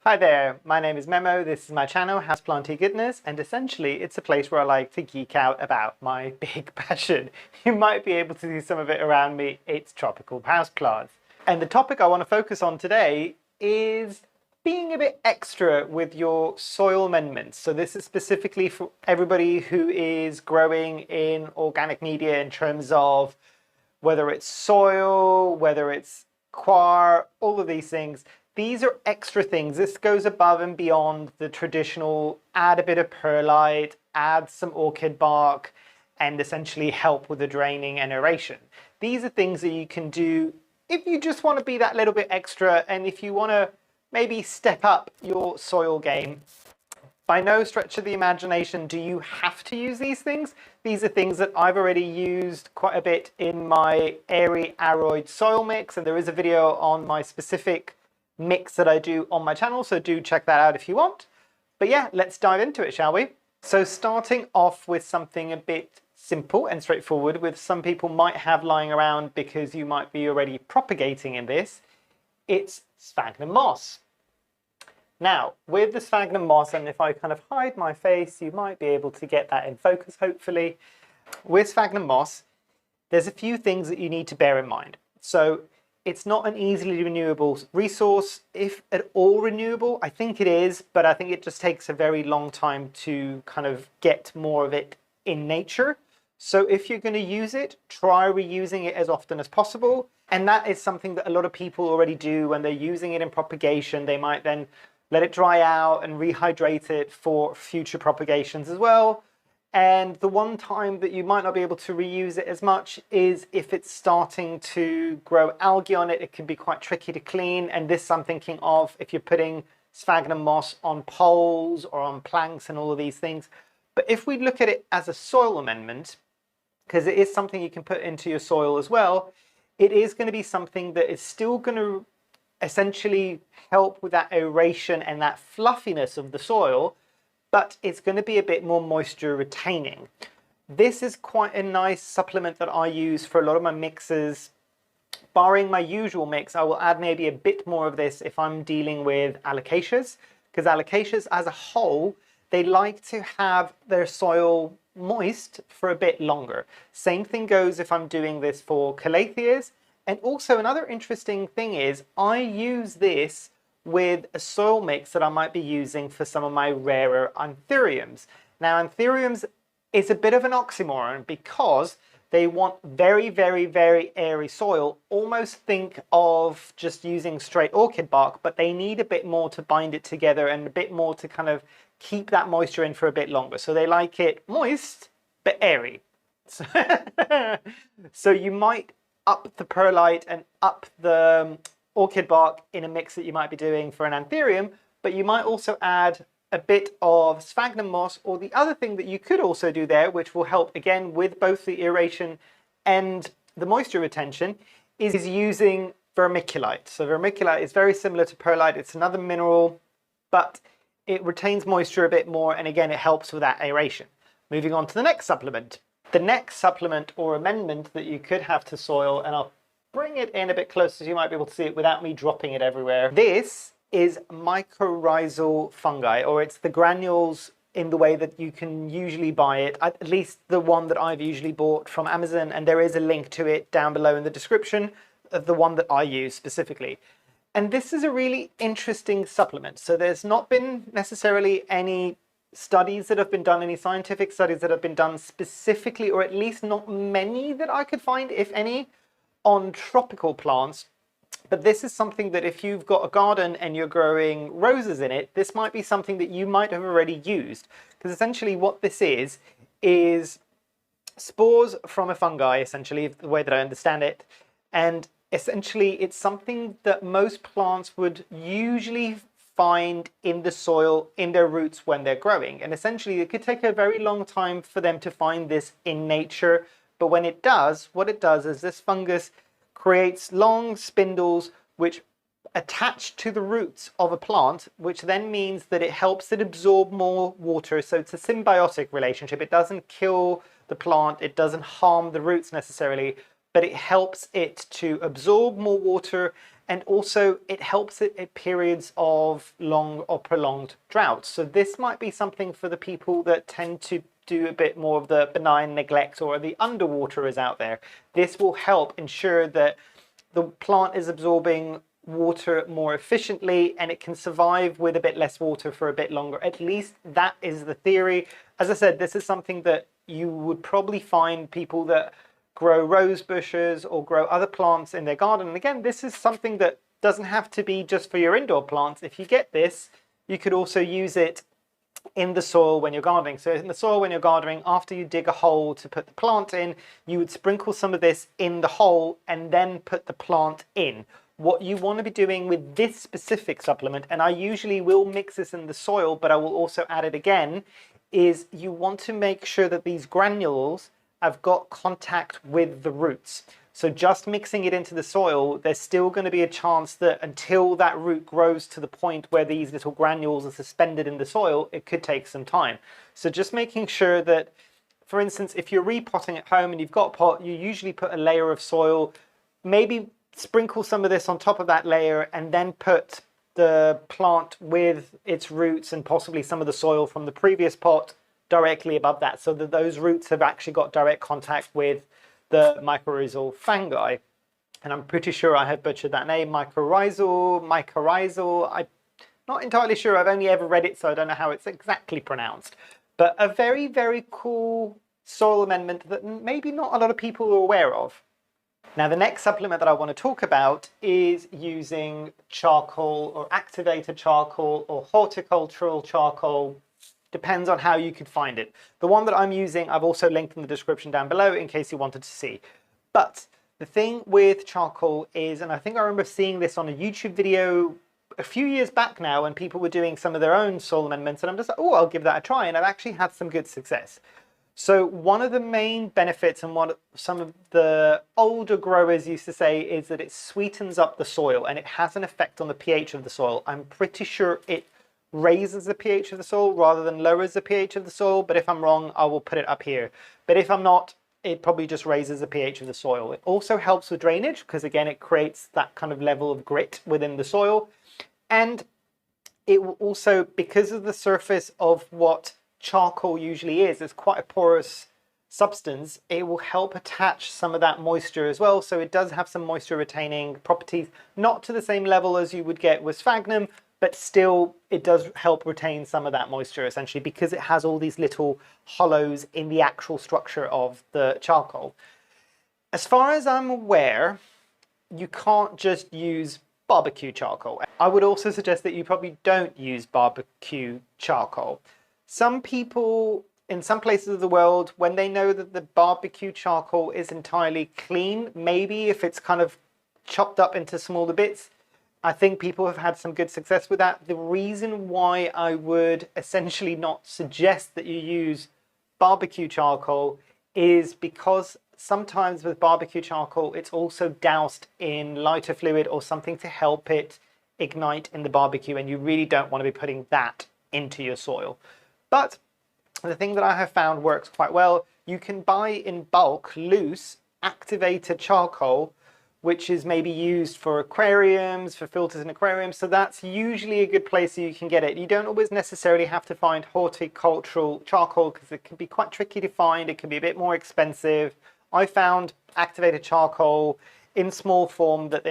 Hi there, my name is Memo, this is my channel, Houseplanty Goodness, and essentially it's a place where I like to geek out about my big passion. You might be able to see some of it around me, it's tropical houseplants. And the topic I want to focus on today is being a bit extra with your soil amendments. So this is specifically for everybody who is growing in organic media in terms of whether it's soil, whether it's coir, all of these things. These are extra things. This goes above and beyond the traditional add a bit of perlite, add some orchid bark, and essentially help with the draining and aeration. These are things that you can do if you just want to be that little bit extra and if you want to maybe step up your soil game. By no stretch of the imagination do you have to use these things. These are things that I've already used quite a bit in my airy aroid soil mix, and there is a video on my specific mix that I do on my channel, so do check that out if you want. But yeah, let's dive into it, shall we? So starting off with something a bit simple and straightforward, with some people might have lying around because you might be already propagating in this, it's sphagnum moss. Now, with the sphagnum moss, and if I kind of hide my face, you might be able to get that in focus, hopefully. With sphagnum moss, there's a few things that you need to bear in mind. So it's not an easily renewable resource, if at all renewable. I think it is, but I think it just takes a very long time to kind of get more of it in nature. So if you're going to use it, try reusing it as often as possible. And that is something that a lot of people already do when they're using it in propagation. They might then let it dry out and rehydrate it for future propagations as well. And the one time that you might not be able to reuse it as much is if it's starting to grow algae on it. It can be quite tricky to clean. And this I'm thinking of if you're putting sphagnum moss on poles or on planks and all of these things. But if we look at it as a soil amendment, because it is something you can put into your soil as well, it is going to be something that is still going to essentially help with that aeration and that fluffiness of the soil, but it's going to be a bit more moisture retaining. This is quite a nice supplement that I use for a lot of my mixes. Barring my usual mix, I will add maybe a bit more of this if I'm dealing with alocasias, because alocasias as a whole, they like to have their soil moist for a bit longer. Same thing goes if I'm doing this for calatheas. And also another interesting thing is I use this with a soil mix that I might be using for some of my rarer anthuriums. Now, anthuriums is a bit of an oxymoron because they want very, very, very airy soil. Almost think of just using straight orchid bark, but they need a bit more to bind it together and a bit more to kind of keep that moisture in for a bit longer. So they like it moist, but airy. So you might up the perlite and up the orchid bark in a mix that you might be doing for an anthurium, but you might also add a bit of sphagnum moss, or the other thing that you could also do there, which will help again with both the aeration and the moisture retention, is using vermiculite. So vermiculite is very similar to perlite. It's another mineral, but it retains moisture a bit more, and again it helps with that aeration. Moving on to the next supplement. The next supplement or amendment that you could have to soil, and I'll bring it in a bit closer so you might be able to see it without me dropping it everywhere. This is mycorrhizal fungi, or it's the granules in the way that you can usually buy it, at least the one that I've usually bought from Amazon, and there is a link to it down below in the description of the one that I use specifically. And this is a really interesting supplement. So there's not been necessarily any studies that have been done, any scientific studies that have been done specifically, or at least not many that I could find, if any, on tropical plants. But this is something that if you've got a garden and you're growing roses in it, this might be something that you might have already used. Because essentially what this is spores from a fungi, essentially, the way that I understand it. And essentially it's something that most plants would usually find in the soil, in their roots when they're growing. And essentially it could take a very long time for them to find this in nature. But when it does, what it does is this fungus creates long spindles which attach to the roots of a plant, which then means that it helps it absorb more water. So it's a symbiotic relationship. It doesn't kill the plant, it doesn't harm the roots necessarily, but it helps it to absorb more water And also it helps it at periods of long or prolonged droughts. So this might be something for the people that tend to do a bit more of the benign neglect or the underwaterers out there. This will help ensure that the plant is absorbing water more efficiently and it can survive with a bit less water for a bit longer. At least that is the theory. As I said, this is something that you would probably find people that grow rose bushes or grow other plants in their garden. And again, this is something that doesn't have to be just for your indoor plants. If you get this, you could also use it in the soil when you're gardening. So in the soil when you're gardening, after you dig a hole to put the plant in, you would sprinkle some of this in the hole and then put the plant in. What you want to be doing with this specific supplement, and I usually will mix this in the soil, but I will also add it again, is you want to make sure that these granules have got contact with the roots. So just mixing it into the soil, there's still going to be a chance that until that root grows to the point where these little granules are suspended in the soil, it could take some time. So just making sure that, for instance, if you're repotting at home and you've got a pot, you usually put a layer of soil, maybe sprinkle some of this on top of that layer and then put the plant with its roots and possibly some of the soil from the previous pot directly above that, so that those roots have actually got direct contact with the mycorrhizal fungi. And I'm pretty sure I have butchered that name, mycorrhizal. I'm not entirely sure, I've only ever read it, so I don't know how it's exactly pronounced. But a very, very cool soil amendment that maybe not a lot of people are aware of. Now, the next supplement that I want to talk about is using charcoal or activated charcoal or horticultural charcoal. Depends on how you could find it. The one that I'm using, I've also linked in the description down below in case you wanted to see. But the thing with charcoal is, and I think I remember seeing this on a YouTube video a few years back now when people were doing some of their own soil amendments, and I'm just like, oh, I'll give that a try, and I've actually had some good success. So one of the main benefits and what some of the older growers used to say is that it sweetens up the soil and it has an effect on the pH of the soil. I'm pretty sure it raises the pH of the soil rather than lowers the pH of the soil, but if I'm wrong, I will put it up here. But if I'm not, it probably just raises the pH of the soil. It also helps with drainage because again, it creates that kind of level of grit within the soil. And it will also, because of the surface of what charcoal usually is, it's quite a porous substance, it will help attach some of that moisture as well. So it does have some moisture retaining properties, not to the same level as you would get with sphagnum, but still it does help retain some of that moisture essentially because it has all these little hollows in the actual structure of the charcoal. As far as I'm aware, you can't just use barbecue charcoal. I would also suggest that you probably don't use barbecue charcoal. Some people in some places of the world, when they know that the barbecue charcoal is entirely clean, maybe if it's kind of chopped up into smaller bits, I think people have had some good success with that. The reason why I would essentially not suggest that you use barbecue charcoal is because sometimes with barbecue charcoal, it's also doused in lighter fluid or something to help it ignite in the barbecue, and you really don't want to be putting that into your soil. But the thing that I have found works quite well, you can buy in bulk, loose, activated charcoal, which is maybe used for aquariums, for filters in aquariums. So that's usually a good place you can get it. You don't always necessarily have to find horticultural charcoal because it can be quite tricky to find. It can be a bit more expensive. I found activated charcoal in small form that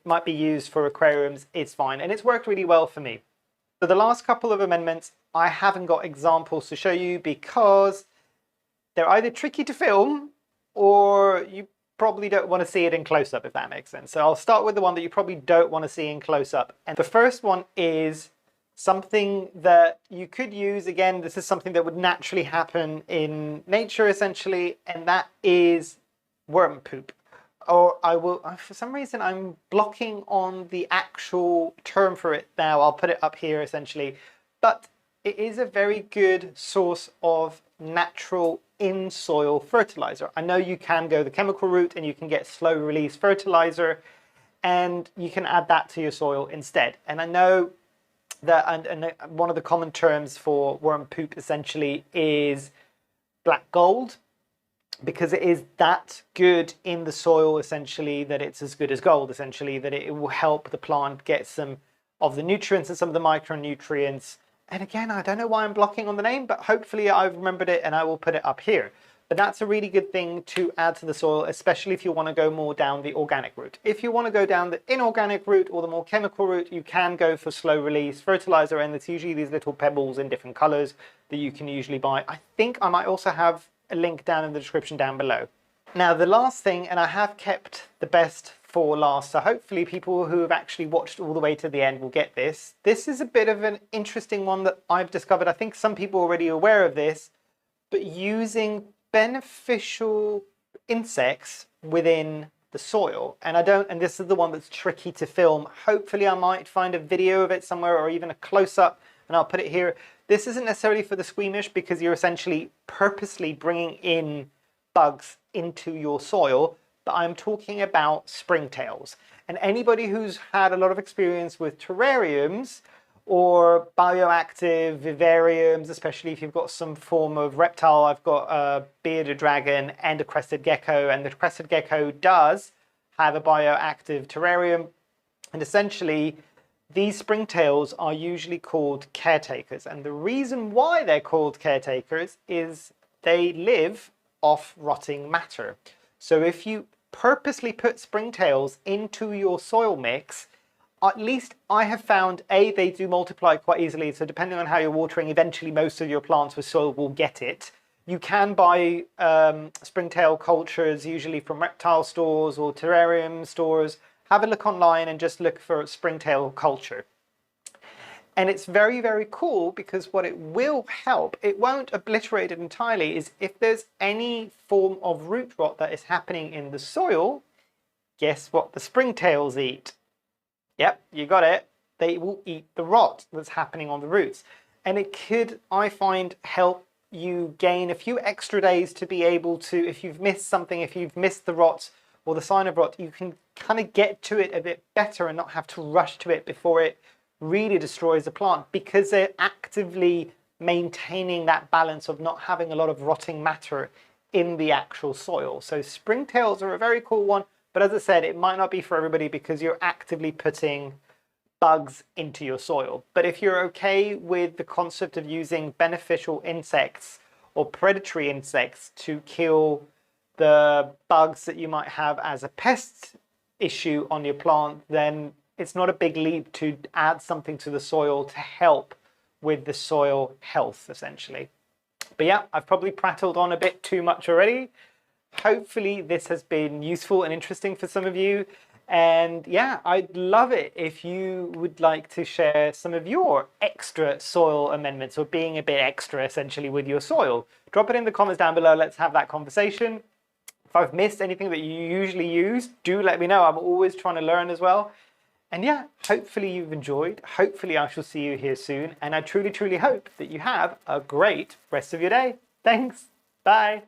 might be used for aquariums is fine. And it's worked really well for me. So the last couple of amendments, I haven't got examples to show you because they're either tricky to film or you probably don't want to see it in close-up, if that makes sense. So I'll start with the one that you probably don't want to see in close-up. And the first one is something that you could use. Again, this is something that would naturally happen in nature, essentially, and that is worm poop. Or I will, for some reason, I'm blocking on the actual term for it now. I'll put it up here, essentially. But it is a very good source of natural in-soil fertilizer. I know you can go the chemical route and you can get slow release fertilizer and you can add that to your soil instead. And I know that and one of the common terms for worm poop essentially is black gold. because it is that good in the soil, essentially, that it's as good as gold, essentially, that it will help the plant get some of the nutrients and some of the micronutrients. And again, I don't know why I'm blocking on the name, but hopefully I've remembered it and I will put it up here. But that's a really good thing to add to the soil, especially if you want to go more down the organic route. If you want to go down the inorganic route or the more chemical route, you can go for slow release fertilizer, and it's usually these little pebbles in different colors that you can usually buy. I think I might also have a link down in the description down below. Now, the last thing, and I have kept the best for last, so hopefully people who have actually watched all the way to the end will get this. This is a bit of an interesting one that I've discovered. I think some people are already aware of this, but using beneficial insects within the soil. And this is the one that's tricky to film. Hopefully I might find a video of it somewhere or even a close-up, and I'll put it here. This isn't necessarily for the squeamish, because you're essentially purposely bringing in bugs into your soil, but I'm talking about springtails. And anybody who's had a lot of experience with terrariums or bioactive vivariums, especially if you've got some form of reptile. I've got a bearded dragon and a crested gecko, and the crested gecko does have a bioactive terrarium. And essentially, these springtails are usually called caretakers. And the reason why they're called caretakers is they live off rotting matter. So if you purposely put springtails into your soil mix, at least I have found, A, they do multiply quite easily. So depending on how you're watering, eventually most of your plants with soil will get it. You can buy springtail cultures, usually from reptile stores or terrarium stores. Have a look online and just look for springtail culture. And it's very, very cool, because what it will help, it won't obliterate it entirely, is if there's any form of root rot that is happening in the soil, guess what the springtails eat? Yep, you got it. They will eat the rot that's happening on the roots. And it could, I find, help you gain a few extra days to be able to, if you've missed something, if you've missed the rot or the sign of rot, you can kind of get to it a bit better and not have to rush to it before it really destroys the plant, because they're actively maintaining that balance of not having a lot of rotting matter in the actual soil. So springtails are a very cool one, but as I said, it might not be for everybody because you're actively putting bugs into your soil. But if you're okay with the concept of using beneficial insects or predatory insects to kill the bugs that you might have as a pest issue on your plant, then it's not a big leap to add something to the soil to help with the soil health, essentially. But yeah, I've probably prattled on a bit too much already. Hopefully this has been useful and interesting for some of you. And yeah, I'd love it if you would like to share some of your extra soil amendments, or being a bit extra essentially with your soil. Drop it in the comments down below. Let's have that conversation. If I've missed anything that you usually use, do let me know. I'm always trying to learn as well. And yeah, hopefully you've enjoyed. Hopefully I shall see you here soon. And I truly, truly hope that you have a great rest of your day. Thanks. Bye.